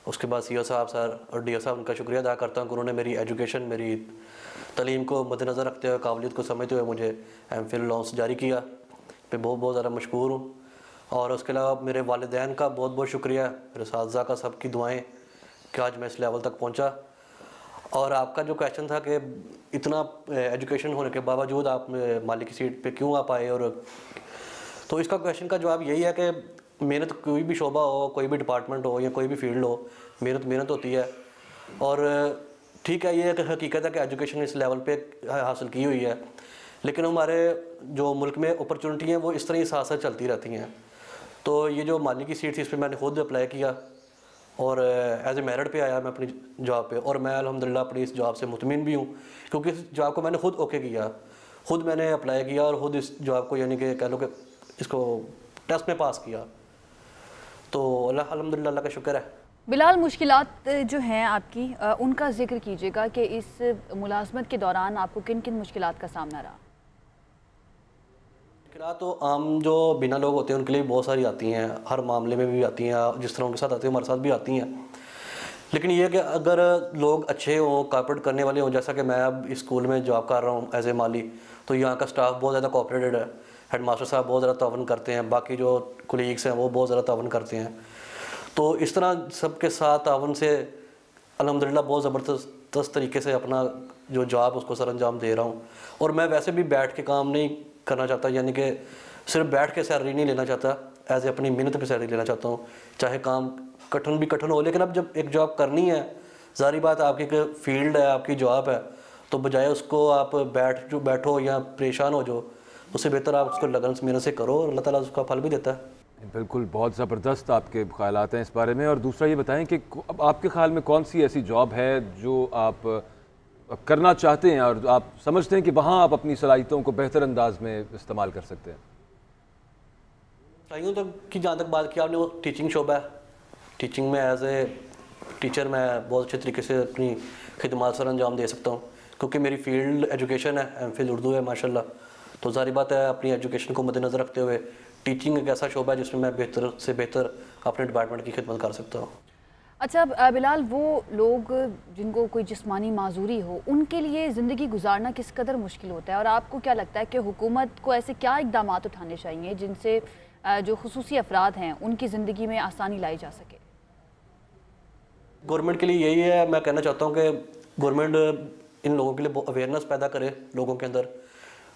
Speaker 6: उसके बाद सी ओ साहब सर और डी ओ साहब, उनका शुक्रिया अदा करता हूँ कि उन्होंने मेरी एजुकेशन, मेरी तालीम को मद्देनज़र रखते हुए, काबिलियत को समझते हुए मुझे एमफिल लॉन्च जारी किया। पे बहुत बहुत ज़्यादा मशकूर हूँ। और उसके अलावा मेरे वालिदैन का बहुत बहुत शुक्रिया, मेरे साथी का, सबकी दुआएं कि आज मैं इस लेवल तक पहुंचा। और आपका जो क्वेश्चन था कि इतना एजुकेशन होने के बावजूद आप माली की सीट पे क्यों आप आए, और तो इसका क्वेश्चन का जवाब यही है कि मेहनत, कोई भी शोबा हो, कोई भी डिपार्टमेंट हो या कोई भी फील्ड हो, मेहनत होती है। और ठीक है, ये एक हकीकत है कि एजुकेशन इस लेवल पे हासिल की हुई है, लेकिन हमारे जो मुल्क में अपॉर्चुनिटी हैं वो इस तरह ही साथ साथ चलती रहती हैं। तो ये जो माली की सीट थी, इस पर मैंने खुद अप्लाई किया और एज ए मेरिट पे आया मैं अपनी जॉब पे, और मैं अल्हम्दुलिल्लाह अपनी इस जॉब से मुतमिन भी हूँ, क्योंकि इस जॉब को मैंने खुद ओके किया, खुद मैंने अप्लाई किया और खुद इस जॉब को, यानी कि कह लो कि इसको टेस्ट में पास किया। तो अल्हम्दुलिल्लाह, अल्लाह का शुक्र है।
Speaker 1: बिलाल, मुश्किलात जो हैं आपकी, उनका जिक्र कीजिएगा कि इस मुलाजमत के दौरान आपको किन किन मुश्किलात का सामना रहा?
Speaker 6: तो आम जो बिना लोग होते हैं उनके लिए बहुत सारी आती हैं, हर मामले में भी आती हैं, जिस तरह उनके साथ आती हैं हमारे साथ भी आती हैं। लेकिन ये कि अगर लोग अच्छे हों, कोऑपरेट करने वाले हों, जैसा कि मैं अब इस स्कूल में जॉब कर रहा हूँ एज ए माली, तो यहाँ का स्टाफ बहुत ज़्यादा कोऑपरेटेड है। हेड मास्टर साहब बहुत ज़्यादा तावन करते हैं, बाकी जो कोलीग्स हैं वो बहुत ज़्यादा तावन करते हैं। तो इस तरह सबके साथ तावन से अल्हम्दुलिल्लाह बहुत ज़बरदस्त तरीके से अपना जो जॉब उसको सर अंजाम दे रहा हूँ। और मैं वैसे भी बैठ के काम नहीं करना चाहता, यानी कि सिर्फ बैठ के सैलरी नहीं लेना चाहता, एज ए अपनी मेहनत पे सैलरी लेना चाहता हूँ, चाहे काम कठिन भी कठिन हो। लेकिन अब जब एक जॉब करनी है, ज़ाहिर बात आपकी एक फील्ड है, आपकी जॉब है, तो बजाय उसको आप बैठो या परेशान हो जो, उससे बेहतर आप उसको लगन से मेहनत से करो और अल्लाह ताला उसका फल भी देता है।
Speaker 2: बिल्कुल, बहुत ज़बरदस्त आपके ख़यालात हैं इस बारे में। और दूसरा ये बताएं कि अब आपके ख़्याल में कौन सी ऐसी जॉब है जो आप करना चाहते हैं और आप समझते हैं कि वहाँ आप अपनी सलाहियतों को बेहतर अंदाज में इस्तेमाल कर सकते हैं?
Speaker 6: सलाहियतों की जहाँ तक बात की आपने, वो टीचिंग शोबा है। टीचिंग में एज ए टीचर मैं बहुत अच्छे तरीके से अपनी खिदमत सर अंजाम दे सकता हूँ, क्योंकि मेरी फील्ड एजुकेशन है, एमफिल उर्दू है माशाल्लाह। तो जारी बात है, अपनी एजुकेशन को मद्देनज़र रखते हुए टीचिंग एक ऐसा शोबा है जिसमें मैं बेहतर से बेहतर अपने डिपार्टमेंट की खिदमत कर सकता हूँ।
Speaker 1: अच्छा बिलाल, वो लोग जिनको कोई जिस्मानी माजूरी हो, उनके लिए ज़िंदगी गुजारना किस कदर मुश्किल होता है, और आपको क्या लगता है कि हुकूमत को ऐसे क्या इक़दाम उठाने चाहिए जिनसे जो खुसूसी अफराद हैं उनकी ज़िंदगी में आसानी लाई जा सके?
Speaker 6: गवर्नमेंट के लिए यही है, मैं कहना चाहता हूँ कि गवर्नमेंट इन लोगों के लिए अवेयरनेस पैदा करे लोगों के अंदर।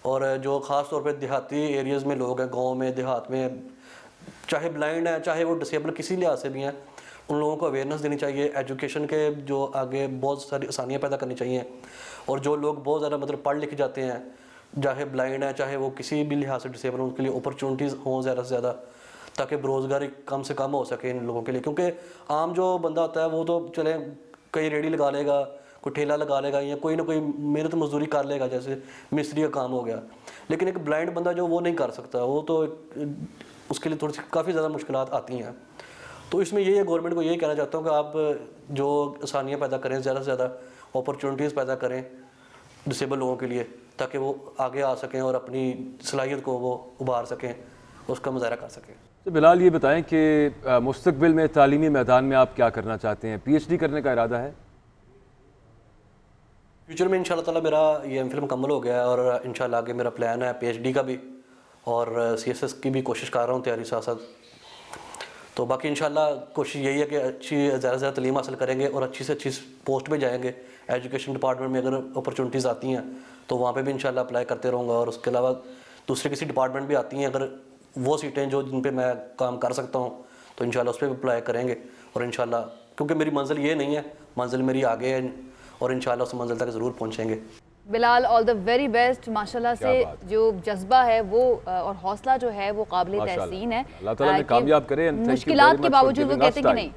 Speaker 6: और जो ख़ास तौर पे देहाती एरियाज़ में लोग हैं, गांव में देहात में, चाहे ब्लाइंड हैं चाहे वो डिसेबल किसी लिहाज से भी हैं, उन लोगों को अवेयरनेस देनी चाहिए। एजुकेशन के जो आगे बहुत सारी आसानियाँ पैदा करनी चाहिए। और जो लोग बहुत ज़्यादा मतलब पढ़ लिख जाते हैं, चाहे ब्लाइंड है चाहे वो किसी भी लिहाज से डिसेबल, उनके लिए अपॉर्चुनिटीज़ हों ज़्यादा से ज़्यादा, ताकि बेरोज़गारी कम से कम हो सके इन लोगों के लिए। क्योंकि आम जो बंदा होता है वो तो चले कहीं रेडी लगा लेगा, कोई ठेला लगा लेगा, या कोई ना कोई मेहनत मजदूरी कर लेगा, जैसे मिस्त्री का काम हो गया। लेकिन एक ब्लाइंड बंदा जो वो नहीं कर सकता, वो तो उसके लिए थोड़ी सी काफ़ी ज़्यादा मुश्किलात आती हैं। तो इसमें यही है, गवर्नमेंट को यही कहना चाहता हूँ कि आप जो आसानियाँ पैदा करें, ज़्यादा से ज़्यादा अपॉर्चुनिटीज़ पैदा करें डिसेबल लोगों के लिए, ताकि वो आगे आ सकें और अपनी सलाहियत को वो उभार सकें, उसका मुजाहरा कर सकें।
Speaker 2: तो बिलाल, ये बताएं कि मुस्तकबिल में तालीमी मैदान में आप क्या करना चाहते हैं? PhD करने का इरादा है?
Speaker 6: फ्यूचर में इंशाल्लाह ताला मेरा ये एमफिल मुकम्मल हो गया है, और इंशाल्लाह आगे मेरा प्लान है PhD का भी, और CSS की भी कोशिश कर रहा हूँ तैयारी साथ साथ। तो बाकी इंशाल्लाह कोशिश यही है कि अच्छी ज़्यादा से ज़्यादा तालीम हासिल करेंगे और अच्छी से अच्छी पोस्ट पे जाएंगे। एजुकेशन डिपार्टमेंट में अगर अपॉर्चुनिटीज़ आती हैं तो वहाँ पे भी इंशाल्लाह अप्लाई करते रहूँगा। और उसके अलावा दूसरे किसी डिपार्टमेंट भी आती हैं, अगर वो सीटें जो जिन पे मैं काम कर सकता हूँ तो इंशाल्लाह उस पर भी अप्लाई करेंगे। और इंशाल्लाह, क्योंकि मेरी मंजिल ये नहीं है, मंजिल मेरी आगे है, और इंशाल्लाह उस मंजिल तक ज़रूर पहुँचेंगे।
Speaker 1: Bilal, all the very best. माशाल्लाह से जो जज्बा है वो और हौसला जो है वो काबिल तहसीन है।
Speaker 2: अल्लाह ताला ने कामयाब करे।
Speaker 1: मुश्किलात के बावजूद वो कहते हैं कि नहीं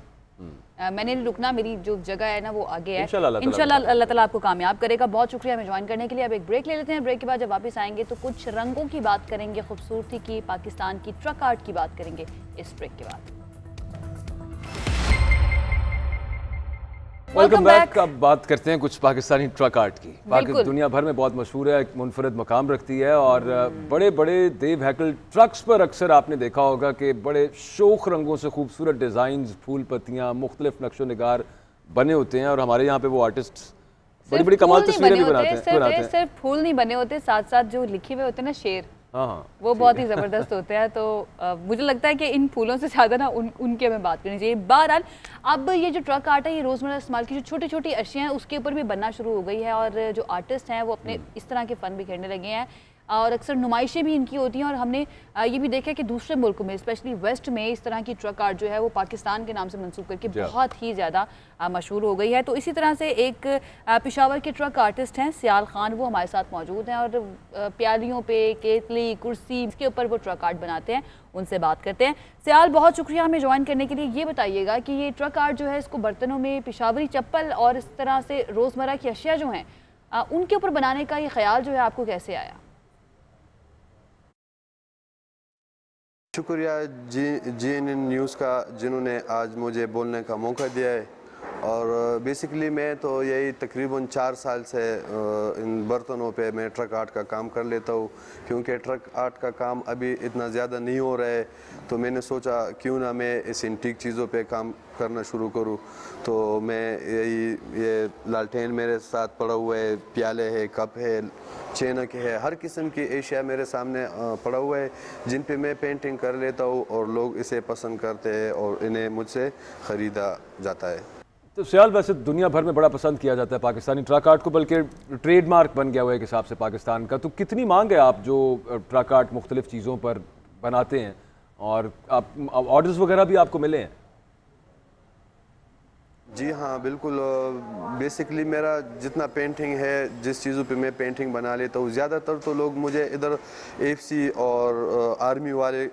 Speaker 1: मैंने नहीं रुकना, मेरी जो जगह है ना वो आगे है। इंशाल्लाह अल्लाह ताला आपको कामयाब करेगा। बहुत शुक्रिया हमें ज्वाइन करने के लिए। अब एक ब्रेक ले लेते हैं। ब्रेक के बाद जब वापस आएंगे तो कुछ रंगों की बात करेंगे, खूबसूरती की, पाकिस्तान की ट्रक आर्ट की बात करेंगे इस ब्रेक के बाद।
Speaker 2: Welcome back. अब बात करते हैं कुछ पाकिस्तानी ट्रक आर्ट की। दुनिया भर में बहुत मशहूर है, एक मुनफरद मकाम रखती है, और बड़े बड़े देव हैकल ट्रक्स पर अक्सर आपने देखा होगा कि बड़े शोख रंगों से खूबसूरत डिज़ाइन, फूल पत्तियाँ, मुख्तलिफ नक्शो निगार बने होते हैं। और हमारे यहाँ पे वो आर्टिस्ट बड़ी बड़ी कमाल तस्वीरें भी बनाते हैं।
Speaker 1: सिर्फ फूल नहीं बने होते, साथ साथ जो लिखे हुए होते हैं ना शेर, वो बहुत ही ज़बरदस्त होते हैं। तो मुझे लगता है कि इन फूलों से ज़्यादा ना उनके हमें बात करनी चाहिए। बहरहाल, अब ये जो ट्रक आर्ट है ये रोज़मर्रा इस्तेमाल की जो छोटी छोटी अशियाँ हैं उसके ऊपर भी बनना शुरू हो गई है, और जो आर्टिस्ट हैं वो अपने इस तरह के फ़न बिखेरने लगे हैं, और अक्सर नुमाइशें भी इनकी होती हैं। और हमने ये भी देखा कि दूसरे मुल्कों में, स्पेशली वेस्ट में, इस तरह की ट्रक आर्ट जो है वो पाकिस्तान के नाम से मंसूब करके बहुत ही ज़्यादा मशहूर हो गई है। तो इसी तरह से एक पेशावर के ट्रक आर्टिस्ट हैं सियाल खान, वो हमारे साथ मौजूद हैं, और प्यालियों पे, केतली, कुर्सी, इसके ऊपर वो ट्रक आर्ट बनाते हैं। उनसे बात करते हैं। सियाल, बहुत शुक्रिया हमें ज्वाइन करने के लिए। ये बताइएगा कि ये ट्रक आर्ट जो है इसको बर्तनों में पेशावरी चप्पल और इस तरह से रोज़मर्रा की अशिया जो हैं उनके ऊपर बनाने का ये ख्याल जो है आपको कैसे आया?
Speaker 7: शुक्रिया GNN न्यूज़ का, जिन्होंने आज मुझे बोलने का मौका दिया है। और बेसिकली मैं तो यही तकरीबन 4 साल से इन बर्तनों पे मैं ट्रक आर्ट का काम कर लेता हूँ, क्योंकि ट्रक आर्ट का काम अभी इतना ज़्यादा नहीं हो रहा है। तो मैंने सोचा क्यों ना मैं इस एंटीक चीज़ों पे काम करना शुरू करूँ। तो मैं ये लालटेन मेरे साथ पड़ा हुआ है, प्याले है, कप है, चैनक है, हर किस्म की एशिया मेरे सामने पड़ा हुआ है, जिन पे मैं पेंटिंग कर लेता हूँ और लोग इसे पसंद करते हैं और इन्हें मुझसे ख़रीदा जाता है।
Speaker 2: तो सियाल, वैसे दुनिया भर में बड़ा पसंद किया जाता है पाकिस्तानी ट्रक आर्ट को, बल्कि ट्रेडमार्क बन गया हुआ है एक हिसाब से पाकिस्तान का। तो कितनी मांग है आप जो ट्रक आर्ट मुख्तलिफ चीज़ों पर बनाते हैं, और आप ऑर्डर्स वगैरह भी आपको मिले हैं?
Speaker 7: जी हाँ, बिल्कुल। बेसिकली मेरा जितना पेंटिंग है, जिस चीज़ों पे मैं पेंटिंग बना लेता हूँ, ज़्यादातर तो लोग मुझे इधर AFC और आर्मी वाले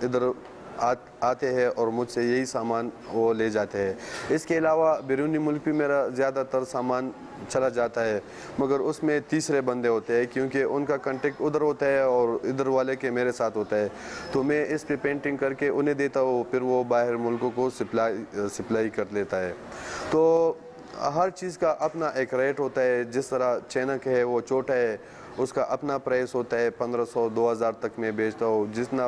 Speaker 7: इधर आते हैं और मुझसे यही सामान वो ले जाते हैं। इसके अलावा बैरूनी मुल्क भी मेरा ज़्यादातर सामान चला जाता है, मगर उसमें तीसरे बंदे होते हैं क्योंकि उनका कांटेक्ट उधर होता है और इधर वाले के मेरे साथ होता है, तो मैं इस पे पेंटिंग करके उन्हें देता हूँ, फिर वो बाहर मुल्कों को सप्लाई कर लेता है। तो हर चीज़ का अपना एक रेट होता है। जिस तरह चैनक है वो छोटा है, उसका अपना प्राइस होता है 1500-2000 तक मैं बेचता हूँ। जितना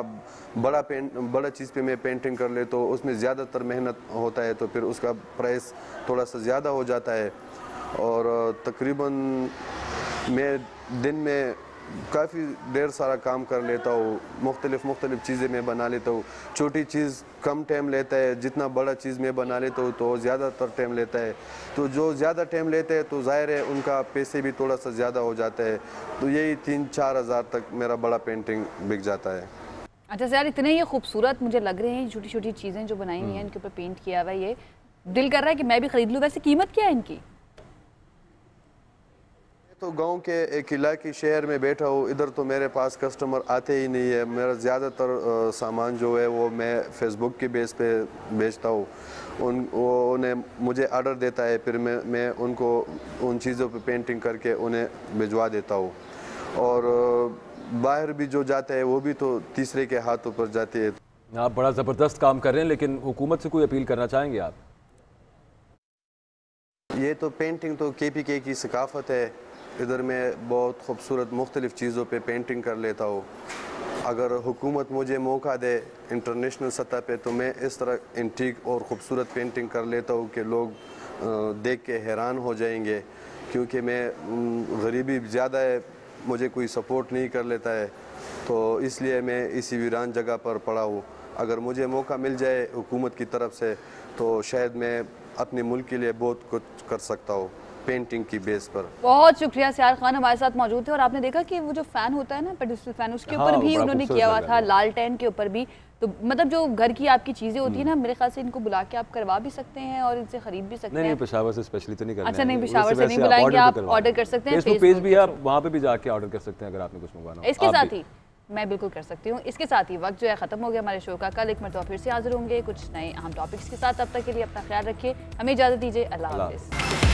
Speaker 7: बड़ा चीज़ पे मैं पेंटिंग कर लेता हूँ उसमें ज़्यादातर मेहनत होता है, तो फिर उसका प्राइस थोड़ा सा ज़्यादा हो जाता है। और तकरीबन मैं दिन में काफ़ी ढेर सारा काम कर लेता हूँ, मुख्तलिफ चीज़ें मैं बना लेता हूँ। छोटी चीज़ कम टाइम लेता है, जितना बड़ा चीज़ मैं बना लेता हूँ तो ज़्यादातर टाइम लेता है। तो जो ज़्यादा टाइम लेते हैं तो ज़ाहिर है उनका पैसे भी थोड़ा सा ज़्यादा हो जाता है। तो यही 3-4 हज़ार तक मेरा बड़ा पेंटिंग बिक जाता है।
Speaker 1: अच्छा यार, इतने ये खूबसूरत मुझे लग रहे हैं छोटी छोटी चीज़ें जो बनाई हुई हैं, इनके ऊपर पेंट किया हुआ है, ये दिल कर रहा है कि मैं भी खरीद लूँ। वैसे कीमत क्या है इनकी?
Speaker 7: तो गांव के एक इलाके शहर में बैठा हूँ, इधर तो मेरे पास कस्टमर आते ही नहीं है। मेरा ज़्यादातर सामान जो है वो मैं फेसबुक के बेस पे बेचता हूँ। उन्हें मुझे ऑर्डर देता है, फिर मैं उनको उन चीज़ों पे पेंटिंग करके उन्हें भिजवा देता हूँ। और बाहर भी जो जाता है वो भी तो तीसरे के हाथों पर जाती है।
Speaker 2: आप बड़ा ज़बरदस्त काम कर रहे हैं, लेकिन हुकूमत से कोई अपील करना चाहेंगे आप?
Speaker 7: ये तो पेंटिंग तो KPK की सकाफ़त है। इधर मैं बहुत खूबसूरत मुख्तलिफ़ चीज़ों पे पेंटिंग कर लेता हूँ। अगर हुकूमत मुझे मौका दे इंटरनेशनल सतह पे तो मैं इस तरह एंटीक और ख़ूबसूरत पेंटिंग कर लेता हूँ कि लोग देख के हैरान हो जाएंगे। क्योंकि मैं गरीबी ज़्यादा है, मुझे कोई सपोर्ट नहीं कर लेता है, तो इसलिए मैं इसी वीरान जगह पर पड़ा हूँ। अगर मुझे मौका मिल जाए हुकूमत की तरफ से तो शायद मैं अपने मुल्क के लिए बहुत कुछ कर सकता हूँ पेंटिंग की बेस पर।
Speaker 1: बहुत शुक्रिया सियार खान हमारे साथ मौजूद थे। और आपने देखा कि वो जो फैन होता है ना, पेडिस्टल फैन, उसके ऊपर भी उन्होंने किया हुआ था, लाल टेन के ऊपर भी। तो मतलब जो घर की आपकी चीजें होती है ना, मेरे ख्याल से इनको बुला के आप करवा भी सकते हैं और इनसे खरीद भी सकते हैं।
Speaker 2: नहीं, पेशावर से स्पेशली तो नहीं करना है।
Speaker 1: अच्छा नहीं, पेशावर से नहीं बुलाएंगे, आप ऑर्डर कर सकते हैं।
Speaker 2: फेसबुक पेज भी आप वहाँ पे भी जाके ऑर्डर कर सकते हैं अगर आपने कुछ मंगवाना हो।
Speaker 1: इसके साथ ही मैं बिल्कुल कर सकती हूँ। इसके साथ ही वक्त जो है ख़त्म हो गया हमारे शो का। कल एक मरतबा फिर से हाजिर होंगे कुछ नए अहम टॉपिक्स के साथ। तब तक के लिए अपना ख्याल रखिए, हमें इजाज़त दीजिए। अल्लाह हाफ़िज़।